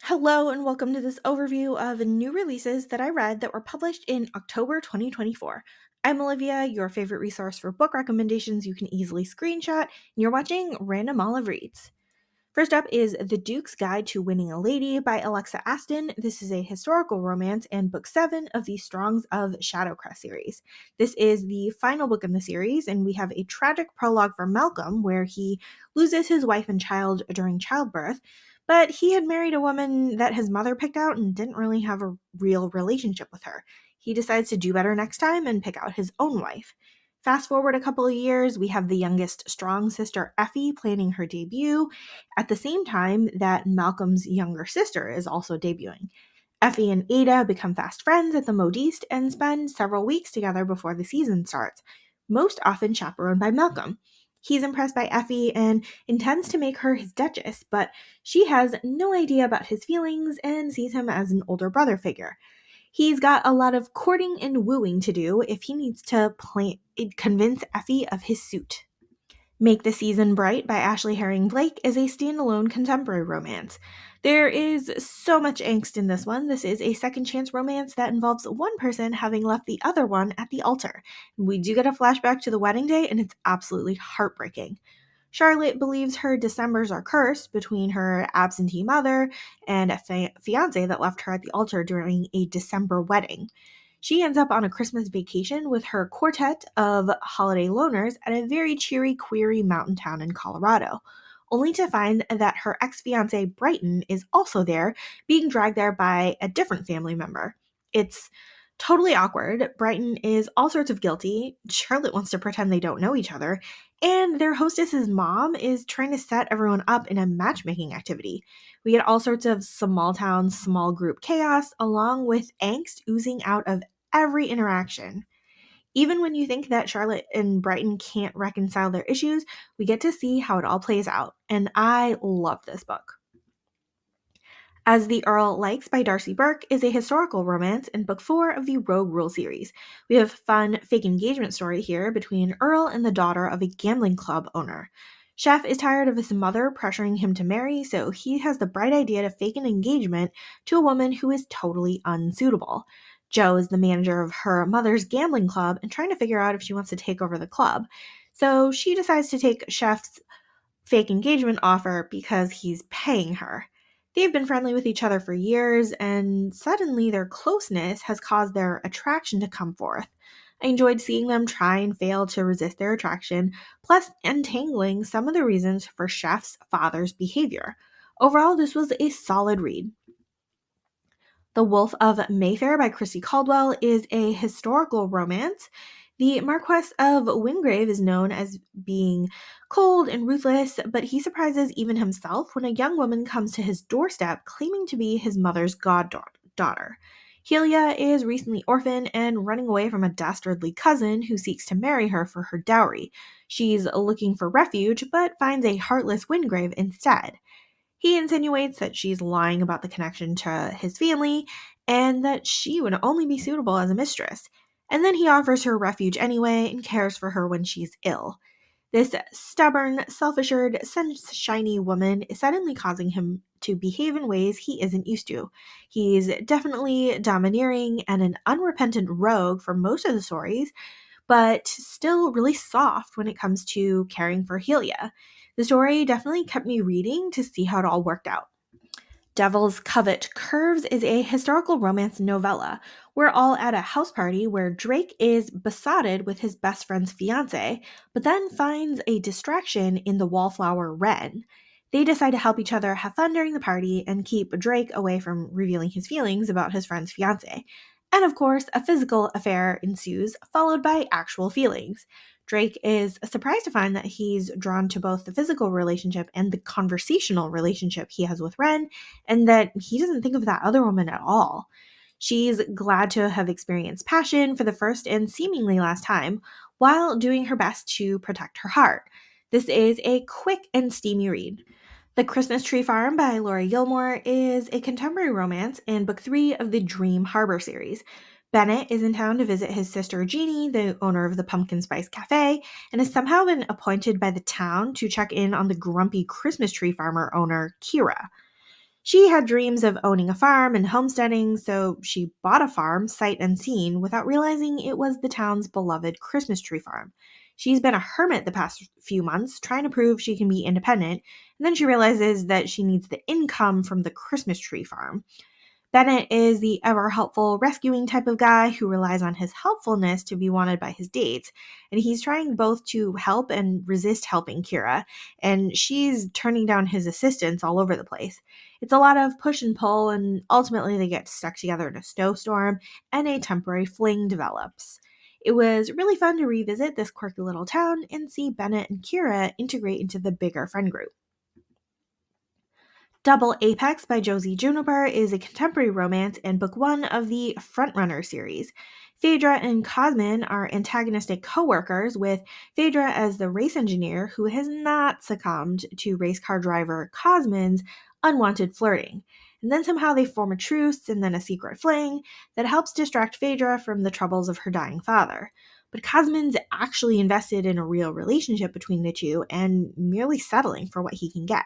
Hello, and welcome to this overview of new releases that I read that were published in October 2024. I'm Olivia, your favorite resource for book recommendations you can easily screenshot, and you're watching Random Olive Reads. First up is The Duke's Guide to Winning a Lady by Alexa Aston. This is a historical romance and book 7 of the Strongs of Shadowcrest series. This is the final book in the series, and we have a tragic prologue for Malcolm where he loses his wife and child during childbirth, but he had married a woman that his mother picked out and didn't really have a real relationship with her. He decides to do better next time and pick out his own wife. Fast forward a couple of years, we have the youngest Strong sister Effie planning her debut at the same time that Malcolm's younger sister is also debuting. Effie and Ada become fast friends at the Modiste and spend several weeks together before the season starts, most often chaperoned by Malcolm. He's impressed by Effie and intends to make her his Duchess, but she has no idea about his feelings and sees him as an older brother figure. He's got a lot of courting and wooing to do if he needs to convince Effie of his suit. Make the Season Bright by Ashley Herring Blake is a standalone contemporary romance. There is so much angst in this one. This is a second chance romance that involves one person having left the other one at the altar. We do get a flashback to the wedding day, and it's absolutely heartbreaking. Charlotte believes her Decembers are cursed between her absentee mother and a fiance that left her at the altar during a December wedding. She ends up on a Christmas vacation with her quartet of holiday loners at a very cheery, query mountain town in Colorado, only to find that her ex-fiance Brighton is also there, being dragged there by a different family member. It's totally awkward. Brighton is all sorts of guilty. Charlotte wants to pretend they don't know each other, and their hostess's mom is trying to set everyone up in a matchmaking activity. We get all sorts of small town, small group chaos, along with angst oozing out of every interaction. Even when you think that Charlotte and Brighton can't reconcile their issues, we get to see how it all plays out, and I love this book. As the Earl Likes by Darcy Burke is a historical romance in book 4 of the Rogue Rule series. We have a fun fake engagement story here between Earl and the daughter of a gambling club owner. Chef is tired of his mother pressuring him to marry, so he has the bright idea to fake an engagement to a woman who is totally unsuitable. Jo is the manager of her mother's gambling club and trying to figure out if she wants to take over the club. So she decides to take Chef's fake engagement offer because he's paying her. They've been friendly with each other for years, and suddenly their closeness has caused their attraction to come forth. I enjoyed seeing them try and fail to resist their attraction, plus untangling some of the reasons for Chef's father's behavior. Overall, this was a solid read. The Wolf of Mayfair by Christy Caldwell is a historical romance. The Marquess of Wingrave is known as being cold and ruthless, but he surprises even himself when a young woman comes to his doorstep claiming to be his mother's goddaughter. Helia is recently orphaned and running away from a dastardly cousin who seeks to marry her for her dowry. She's looking for refuge, but finds a heartless Wingrave instead. He insinuates that she's lying about the connection to his family and that she would only be suitable as a mistress. And then he offers her refuge anyway and cares for her when she's ill. This stubborn, self-assured, sunshiny woman is suddenly causing him to behave in ways he isn't used to. He's definitely domineering and an unrepentant rogue for most of the stories, but still really soft when it comes to caring for Helia. The story definitely kept me reading to see how it all worked out. Devil's Covet Curves is a historical romance novella. We're all at a house party where Drake is besotted with his best friend's fiance, but then finds a distraction in the wallflower wren. They decide to help each other have fun during the party and keep Drake away from revealing his feelings about his friend's fiance. And of course, a physical affair ensues, followed by actual feelings. Drake is surprised to find that he's drawn to both the physical relationship and the conversational relationship he has with Wren, and that he doesn't think of that other woman at all. She's glad to have experienced passion for the first and seemingly last time, while doing her best to protect her heart. This is a quick and steamy read. The Christmas Tree Farm by Laura Gilmore is a contemporary romance in book 3 of the Dream Harbor series. Bennett is in town to visit his sister Jeannie, the owner of the Pumpkin Spice Cafe, and has somehow been appointed by the town to check in on the grumpy Christmas tree farmer owner, Kira. She had dreams of owning a farm and homesteading, so she bought a farm sight unseen without realizing it was the town's beloved Christmas tree farm. She's been a hermit the past few months, trying to prove she can be independent, and then she realizes that she needs the income from the Christmas tree farm. Bennett is the ever helpful, rescuing type of guy who relies on his helpfulness to be wanted by his dates. And he's trying both to help and resist helping Kira, and she's turning down his assistance all over the place. It's a lot of push and pull, and ultimately they get stuck together in a snowstorm, and a temporary fling develops. It was really fun to revisit this quirky little town and see Bennett and Kira integrate into the bigger friend group. Double Apex by Josie Juniper is a contemporary romance and book one of the Frontrunner series. Phaedra and Cosmin are antagonistic co-workers, with Phaedra as the race engineer who has not succumbed to race car driver Cosmin's unwanted flirting. And then somehow they form a truce and then a secret fling that helps distract Phaedra from the troubles of her dying father. But Cosmin's actually invested in a real relationship between the two and merely settling for what he can get.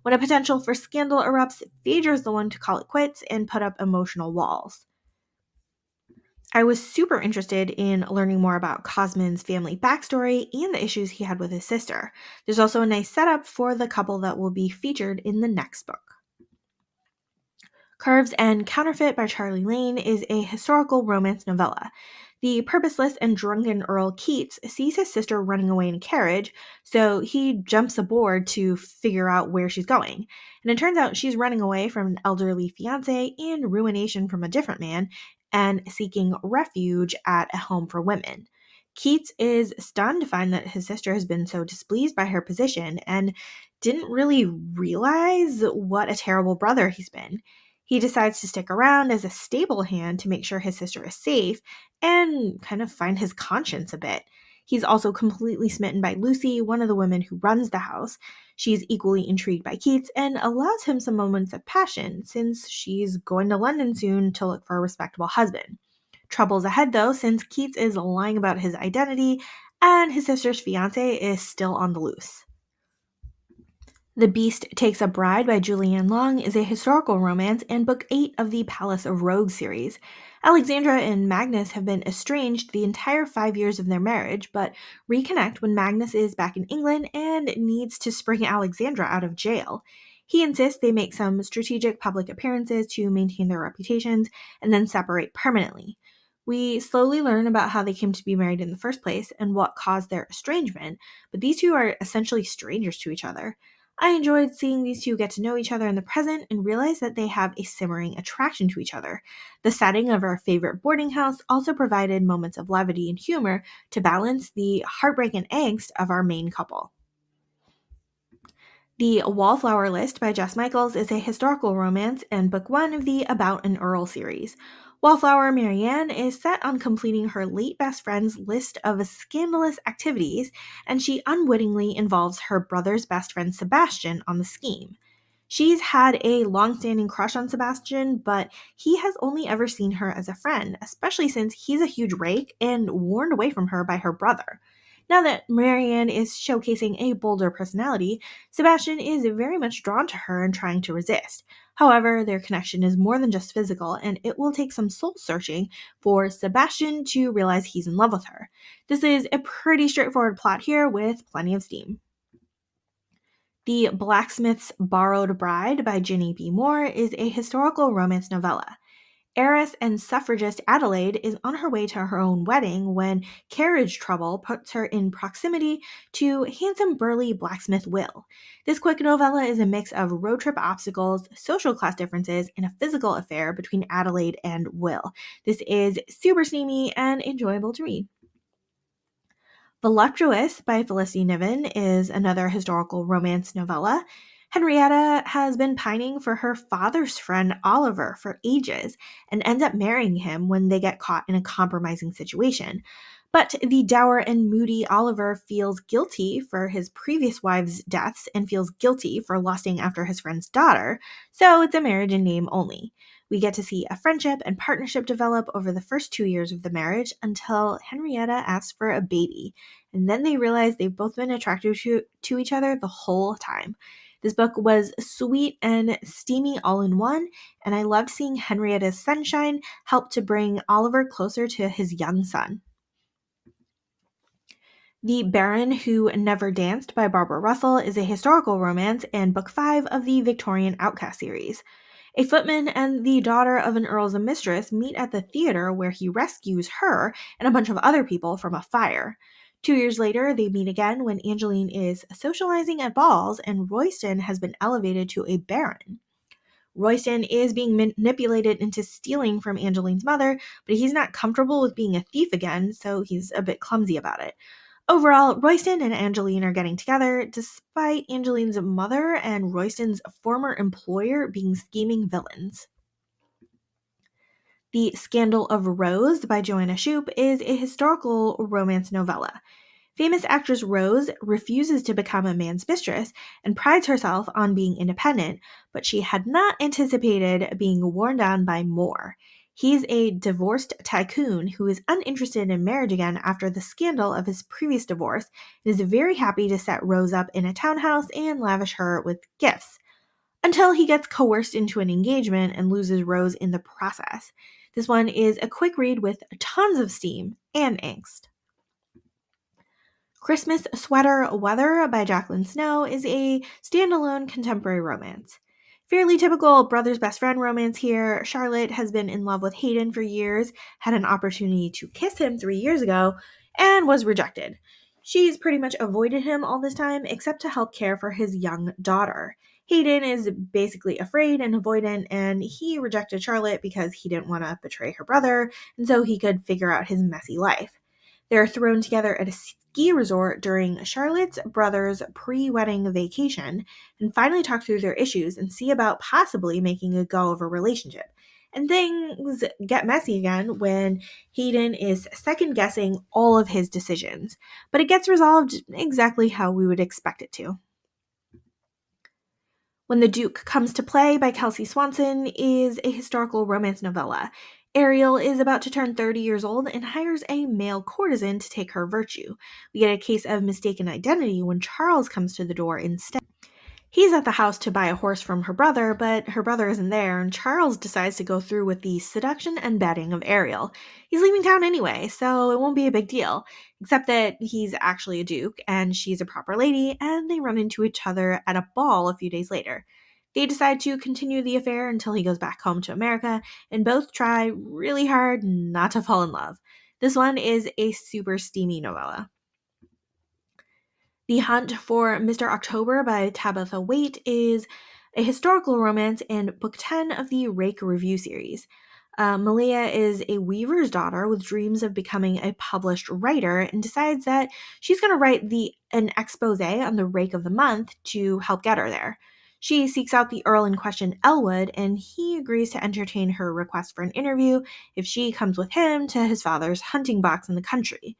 When a potential for scandal erupts, Phaedra's the one to call it quits and put up emotional walls. I was super interested in learning more about Cosmin's family backstory and the issues he had with his sister. There's also a nice setup for the couple that will be featured in the next book. Curves and Counterfeit by Charlie Lane is a historical romance novella. The purposeless and drunken Earl Keats sees his sister running away in a carriage, so he jumps aboard to figure out where she's going. And it turns out she's running away from an elderly fiance and ruination from a different man and seeking refuge at a home for women. Keats is stunned to find that his sister has been so displeased by her position and didn't really realize what a terrible brother he's been. He decides to stick around as a stable hand to make sure his sister is safe and kind of find his conscience a bit. He's also completely smitten by Lucy, one of the women who runs the house. She's equally intrigued by Keats and allows him some moments of passion since she's going to London soon to look for a respectable husband. Troubles ahead though, since Keats is lying about his identity and his sister's fiance is still on the loose. The Beast Takes a Bride by Julianne Long is a historical romance and book 8 of the Palace of Rogues series. Alexandra and Magnus have been estranged the entire 5 years of their marriage, but reconnect when Magnus is back in England and needs to spring Alexandra out of jail. He insists they make some strategic public appearances to maintain their reputations and then separate permanently. We slowly learn about how they came to be married in the first place and what caused their estrangement, but these two are essentially strangers to each other. I enjoyed seeing these two get to know each other in the present and realize that they have a simmering attraction to each other. The setting of our favorite boarding house also provided moments of levity and humor to balance the heartbreak and angst of our main couple. The Wallflower List by Jess Michaels is a historical romance and book one of the About an Earl series. Wallflower Marianne is set on completing her late best friend's list of scandalous activities, and she unwittingly involves her brother's best friend Sebastian on the scheme. She's had a long-standing crush on Sebastian, but he has only ever seen her as a friend, especially since he's a huge rake and warned away from her by her brother. Now that Marianne is showcasing a bolder personality, Sebastian is very much drawn to her and trying to resist. However, their connection is more than just physical, and it will take some soul searching for Sebastian to realize he's in love with her. This is a pretty straightforward plot here with plenty of steam. The Blacksmiths' Borrowed Bride by Ginny B. Moore is a historical romance novella. Heiress and suffragist Adelaide is on her way to her own wedding when carriage trouble puts her in proximity to handsome burly blacksmith Will. This quick novella is a mix of road trip obstacles, social class differences, and a physical affair between Adelaide and Will. This is super steamy and enjoyable to read. Voluptuous by Felicity Niven is another historical romance novella. Henrietta has been pining for her father's friend Oliver for ages and ends up marrying him when they get caught in a compromising situation. But the dour and moody Oliver feels guilty for his previous wife's deaths and feels guilty for lusting after his friend's daughter, so it's a marriage in name only. We get to see a friendship and partnership develop over the first 2 years of the marriage until Henrietta asks for a baby, and then they realize they've both been attracted to each other the whole time. This book was sweet and steamy all in one, and I loved seeing Henrietta's sunshine help to bring Oliver closer to his young son. The Baron Who Never Danced by Barbara Russell is a historical romance and book 5 of the Victorian Outcast series. A footman and the daughter of an earl's mistress meet at the theater where he rescues her and a bunch of other people from a fire. 2 years later, they meet again when Angeline is socializing at balls and Royston has been elevated to a baron. Royston is being manipulated into stealing from Angeline's mother, but he's not comfortable with being a thief again, so he's a bit clumsy about it. Overall, Royston and Angeline are getting together despite Angeline's mother and Royston's former employer being scheming villains. The Scandal of Rose by Joanna Shoup is a historical romance novella. Famous actress Rose refuses to become a man's mistress and prides herself on being independent, but she had not anticipated being worn down by Moore. He's a divorced tycoon who is uninterested in marriage again after the scandal of his previous divorce and is very happy to set Rose up in a townhouse and lavish her with gifts, until he gets coerced into an engagement and loses Rose in the process. This one is a quick read with tons of steam and angst. Christmas Sweater Weather by Jacqueline Snow is a standalone contemporary romance. Fairly typical brother's best friend romance here. Charlotte has been in love with Hayden for years, had an opportunity to kiss him 3 years ago, and was rejected. She's pretty much avoided him all this time except to help care for his young daughter. Hayden is basically afraid and avoidant, and he rejected Charlotte because he didn't want to betray her brother, and so he could figure out his messy life. They're thrown together at a ski resort during Charlotte's brother's pre-wedding vacation and finally talk through their issues and see about possibly making a go of a relationship. And things get messy again when Hayden is second-guessing all of his decisions, but it gets resolved exactly how we would expect it to. When the Duke Comes to Play by Kelsey Swanson is a historical romance novella. Ariel is about to turn 30 years old and hires a male courtesan to take her virtue. We get a case of mistaken identity when Charles comes to the door instead. He's at the house to buy a horse from her brother, but her brother isn't there, and Charles decides to go through with the seduction and betting of Ariel. He's leaving town anyway, so it won't be a big deal, except that he's actually a duke, and she's a proper lady, and they run into each other at a ball a few days later. They decide to continue the affair until he goes back home to America, and both try really hard not to fall in love. This one is a super steamy novella. The Hunt for Mr. October by Tabitha Waite is a historical romance and book 10 of the Rake Review series. Malia is a weaver's daughter with dreams of becoming a published writer and decides that she's going to write an expose on the Rake of the Month to help get her there. She seeks out the Earl in question, Elwood, and he agrees to entertain her request for an interview if she comes with him to his father's hunting box in the country.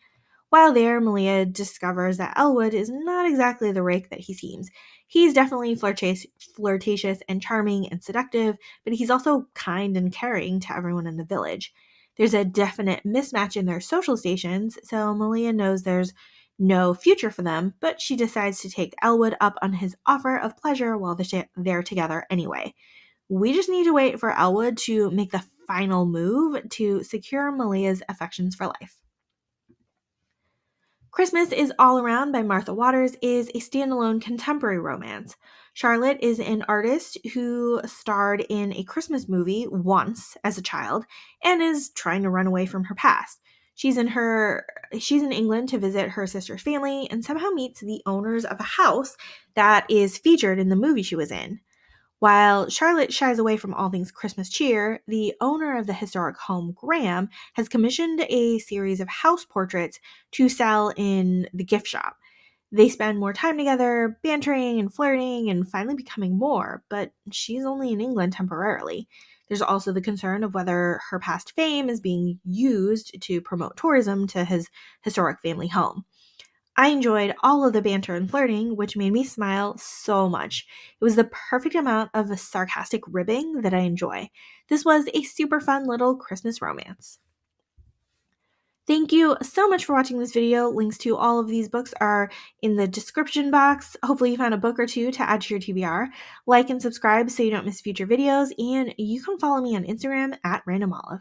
While there, Malia discovers that Elwood is not exactly the rake that he seems. He's definitely flirtatious and charming and seductive, but he's also kind and caring to everyone in the village. There's a definite mismatch in their social stations, so Malia knows there's no future for them, but she decides to take Elwood up on his offer of pleasure while they're together anyway. We just need to wait for Elwood to make the final move to secure Malia's affections for life. Christmas is All Around by Martha Waters is a standalone contemporary romance. Charlotte is an artist who starred in a Christmas movie once as a child and is trying to run away from her past. She's in England to visit her sister's family and somehow meets the owners of a house that is featured in the movie she was in. While Charlotte shies away from all things Christmas cheer, the owner of the historic home, Graham, has commissioned a series of house portraits to sell in the gift shop. They spend more time together, bantering and flirting, and finally becoming more, but she's only in England temporarily. There's also the concern of whether her past fame is being used to promote tourism to his historic family home. I enjoyed all of the banter and flirting, which made me smile so much. It was the perfect amount of a sarcastic ribbing that I enjoy. This was a super fun little Christmas romance. Thank you so much for watching this video. Links to all of these books are in the description box. Hopefully you found a book or two to add to your TBR. Like and subscribe so you don't miss future videos, and you can follow me on Instagram at randomolive.